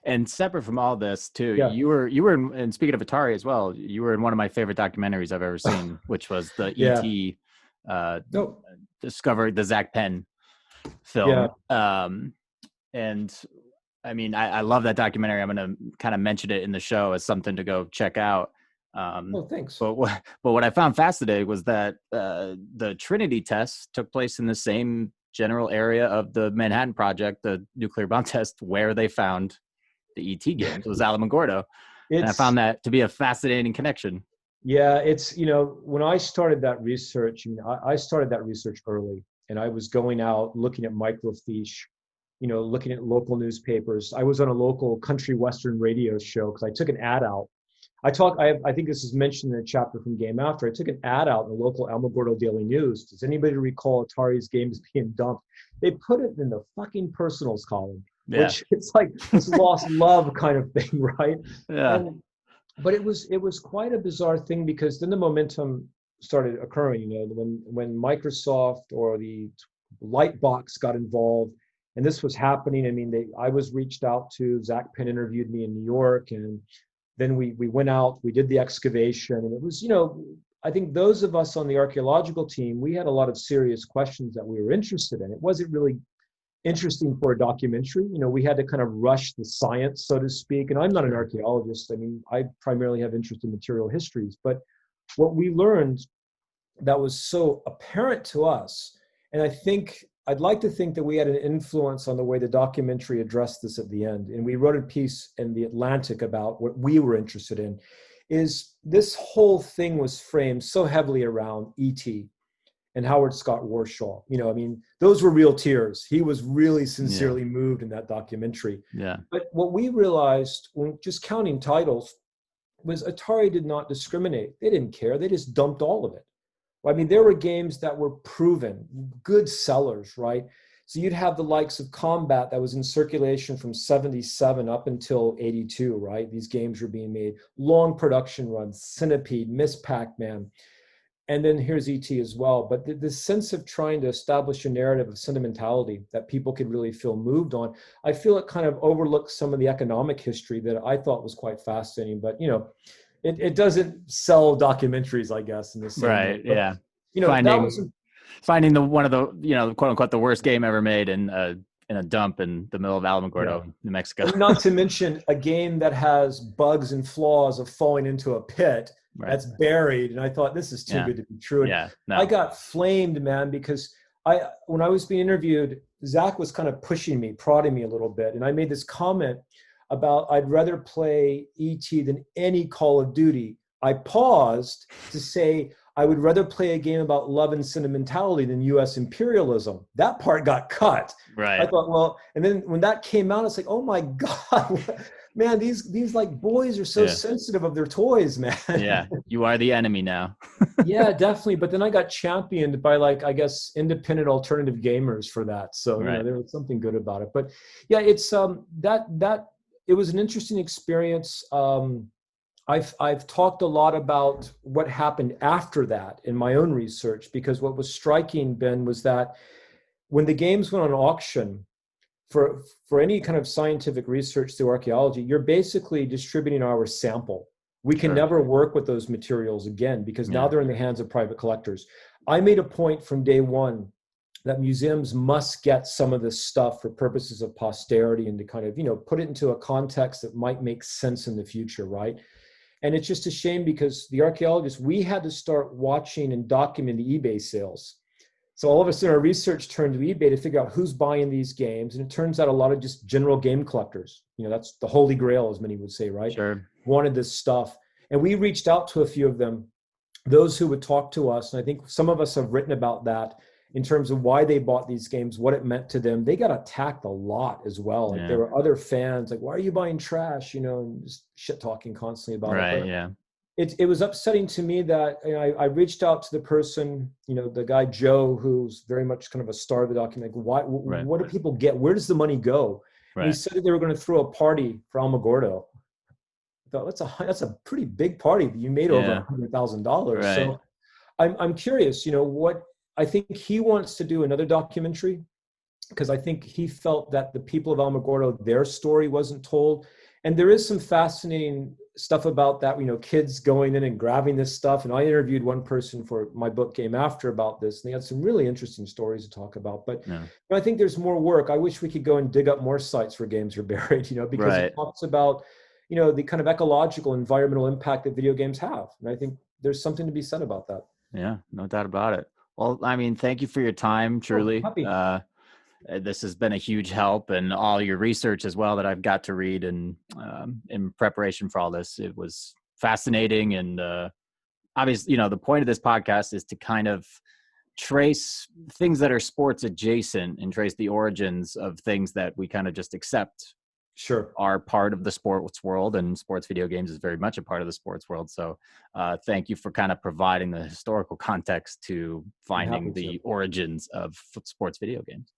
And separate from all this too, Yeah. you were in, and speaking of Atari as well, you were in one of my favorite documentaries I've ever seen, which was the Yeah. ET uh, No. Discovery, the Zach Penn Yeah. film. And I mean, I love that documentary. I'm going to kind of mention it in the show as something to go check out. Oh, thanks. But what I found fascinating was that the Trinity tests took place in the same general area of the Manhattan Project, the nuclear bomb test, where they found the ET games. It was Alamogordo. And I It's, found that to be a fascinating connection. yeah, it's, when I started that research, I started that research early, and I was going out looking at microfiche, looking at local newspapers. I was on a local country western radio show because I took an ad out. I think this is mentioned in a chapter from Game After. I took an ad out in the local Alamogordo Daily News. Does anybody recall Atari's games being dumped? They put it in the fucking personals column, Yeah. which it's like this lost love kind of thing, right? Yeah. But it was quite a bizarre thing, because then the momentum started occurring. When Microsoft or the Lightbox got involved, and this was happening. I mean, I was reached out to. Zach Penn interviewed me in New York, and then we went out. We did the excavation, and it was, I think those of us on the archaeological team, we had a lot of serious questions that we were interested in. It wasn't really interesting for a documentary. We had to kind of rush the science, so to speak. And I'm not an archaeologist. I mean, I primarily have interest in material histories. But what we learned that was so apparent to us, and I'd like to think that we had an influence on the way the documentary addressed this at the end. And we wrote a piece in The Atlantic about what we were interested in, is this whole thing was framed so heavily around E.T. and Howard Scott Warshaw. Those were real tears. He was really sincerely moved in that documentary. Yeah. But what we realized when just counting titles was Atari did not discriminate. They didn't care. They just dumped all of it. I mean, there were games that were proven good sellers, right? So you'd have the likes of Combat that was in circulation from 77 up until 82, right? These games were being made, long production runs, Centipede, Miss Pac-Man. And then here's ET as well. But the sense of trying to establish a narrative of sentimentality that people could really feel moved on, I feel it kind of overlooks some of the economic history that I thought was quite fascinating. But, it doesn't sell documentaries, I guess, in the same Right. way. But, Yeah. that was Finding one of the, quote unquote, the worst game ever made in a dump in the middle of Alamogordo, New Mexico. And not to mention a game that has bugs and flaws of falling into a pit. Right. That's buried. And I thought, this is too good to be true. And I got flamed, man, because when I was being interviewed, Zach was kind of pushing me, prodding me a little bit. And I made this comment about, I'd rather play E.T. than any Call of Duty. I paused to say, I would rather play a game about love and sentimentality than U.S. imperialism. That part got cut. Right. I thought, well, and then when that came out, it's like, oh my God, man, these like boys are so sensitive of their toys, man. Yeah, you are the enemy now. Yeah, definitely. But then I got championed by, like, I guess, independent alternative gamers for that. So there was something good about it. But yeah, it's that it was an interesting experience. I've talked a lot about what happened after that in my own research, because what was striking, Ben, was that when the games went on auction, for any kind of scientific research through archaeology, you're basically distributing our sample. We can never work with those materials again, because now they're in the hands of private collectors. I made a point from day one that museums must get some of this stuff for purposes of posterity and to kind of, put it into a context that might make sense in the future, right? And it's just a shame, because the archaeologists, we had to start watching and documenting the eBay sales. So all of a sudden our research turned to eBay to figure out who's buying these games. And it turns out a lot of just general game collectors, that's the holy grail, as many would say, right? Sure. Wanted this stuff. And we reached out to a few of them, those who would talk to us. And I think some of us have written about that in terms of why they bought these games, what it meant to them. They got attacked a lot as well. Like there were other fans like, why are you buying trash? And just shit talking constantly about it. Right. Yeah. It was upsetting to me that I reached out to the person, the guy, Joe, who's very much kind of a star of the document. What do people get? Where does the money go? Right. And he said that they were going to throw a party for Alamogordo. I thought, that's a pretty big party. You made over $100,000. Right. So I'm curious, what I think he wants to do another documentary because I think he felt that the people of Alamogordo, their story wasn't told. And there is some fascinating stuff about that, kids going in and grabbing this stuff. And I interviewed one person for my book Game After about this, and they had some really interesting stories to talk about. But Yeah. I think there's more work. I wish we could go and dig up more sites where games are buried, because Right. it talks about, the kind of ecological, environmental impact that video games have. And I think there's something to be said about that. Yeah, no doubt about it. Well, I mean, thank you for your time, Oh, truly. happy. This has been a huge help, and all your research as well that I've got to read and in preparation for all this. It was fascinating, and obviously, the point of this podcast is to kind of trace things that are sports adjacent and trace the origins of things that we kind of just accept Sure. are part of the sports world, and sports video games is very much a part of the sports world. So thank you for kind of providing the historical context to finding the origins of sports video games.